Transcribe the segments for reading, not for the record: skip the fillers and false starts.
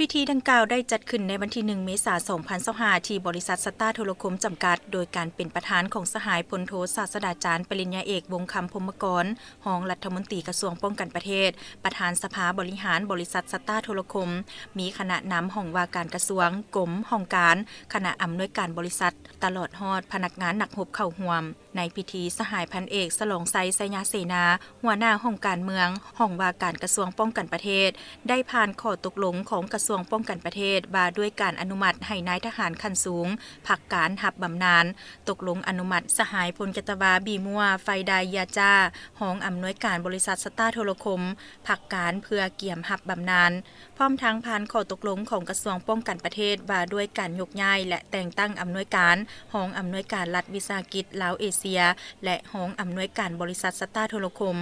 พิธีดังกล่าวได้จัดขึ้นในวันที่ 1 เมษายน 2025 ที่บริษัทสตาร์โทรคมจำกัด โดยการเป็นประธานของสหายพลโทศาสตราจารย์ปริญญาเอกวงศ์คำพรหมกรรองรัฐมนตรีกระทรวงป้องกันประเทศ ประธานสภาบริหารบริษัทสตาร์โทรคม มีคณะนำห้องว่าการกระทรวงกรมห้องการคณะอำนวยการบริษัทตลอดฮอดพนักงานหนักหบเข้าห่วมในพิธีสหายพันเอกสลองไซไซยาเสนาหัวหน้าห้องการเมืองห้องว่าการกระทรวงป้องกันประเทศได้ผ่านข้อตกลงของกระทรวงป้องกันประเทศว่าด้วยการอนุมัติให้นายทหารขั้นสูงพักการหับบำนาญตกลงอนุมัติสหายพลกตวาบีมัวไฟไดยาจ้าห้องอำนวยการบริษัทสตาร์โทรคมพักการเพื่อเกี่ยมหับบำนาญพร้อมทั้งผ่านข้อตกลงของกระทรวงป้องกันประเทศว่าด้วยการยกย้ายและแต่งตั้งอำนวยการห้องอำนวยการรัฐวิสาหกิจลาวเอเชียและห้องอำนวยการบริษัทสตาร์โทรคม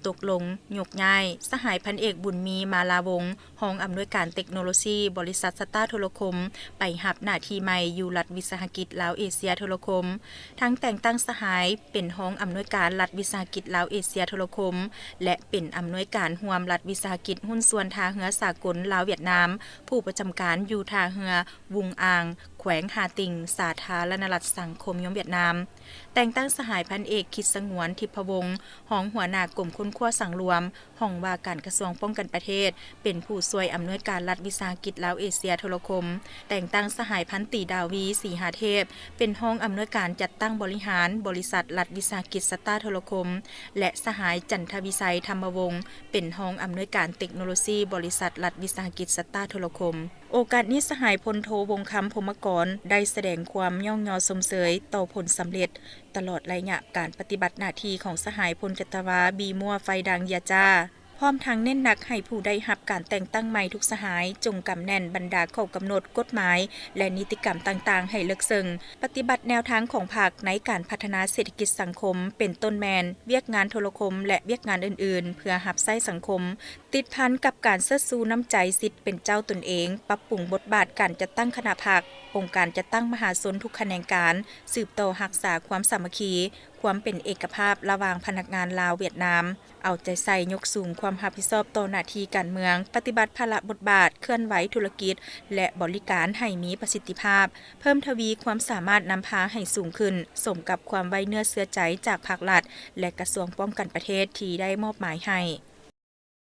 ตกลงยกย้ายสหายพันเอกบุญมีมาลาวงศ์ห้องอำนวยการเทคโนโลยีบริษัทสตาร์โทรคมไปหับหน้าที่ใหม่อยู่รัฐวิสาหกิจลาวเอเชียโทรคมทั้งแต่งตั้งสหายเป็นห้องอำนวยการรัฐวิสาหกิจลาวเอเชียโทรคมและเป็นอำนวยการร่วมรัฐวิสาหกิจหุ้นส่วนท่าเรือสากลลาวเวียดนามผู้ประจำการอยู่ท่าเรือวุงอางแขวงฮาติงสาธารณรัฐสังคมยมเวียดนามแต่งตั้งสหายพันเอกคิดสงวนทิพวงศ์ห้องหัวหน้ากรมค้นคว้าสังรวมห้องว่าการกระทรวงป้องกันประเทศเป็นผู้ช่วยอำนวยการรัฐวิสาหกิจลาวเอเชียโทรคมแต่งตั้งสหายพันตีดาวีศรีหาเทพเป็นห้องอำนวยการจัดตั้งบริหารบริษัทรัฐวิสาหกิจสตาร์โทรคมและสหายจันทวิสัยธรรมวงศ์เป็นห้องอำนวยการเทคโนโลยีบริษัทรัฐวิสาหกิจสตาร์โทรคมโอกาสนี้สหายพลโทวงศ์คำพรหมกรได้แสดงความย่องยอสมเสยต่อผลสำเร็จตลอดระยะการปฏิบัติหน้าที่ของสหายพลกตวาบีมัวไฟดังยาจ้าพร้อมทั้งเน้นหนักให้ผู้ได้รับการแต่งตั้งใหม่ทุกสหายจงกำแน่นบรรดาข้อกำหนดกฎหมายและนิติกรรมต่างๆให้เลิกซึ้งปฏิบัติแนวทางของพรรคในการพัฒนาเศรษฐกิจสังคมเป็นต้นแมนเวียกงานโทรคมและเวียกงานอื่นๆเพื่อรับใช้สังคมติดพันกับการเชิดชูน้ำใจสิทธิ์เป็นเจ้าตนเองปรับปรุงบทบาทการจัดตั้งคณะพรรคองค์การจัดตั้งมหาชนทุกแขนงการสืบต่อรักษาความสามัคคีความเป็นเอกภาพระหว่างพนักงานลาวเวียดนามเอาใจใส่ยกสูงความรับผิดชอบต่อหน้าที่การเมืองปฏิบัติภาระบทบาทเคลื่อนไหวธุรกิจและบริการให้มีประสิทธิภาพเพิ่มทวีความสามารถนำพาให้สูงขึ้นสมกับความไว้เนื้อเชื่อใจจากภาครัฐและกระทรวงป้องกันประเทศที่ได้มอบหมายให้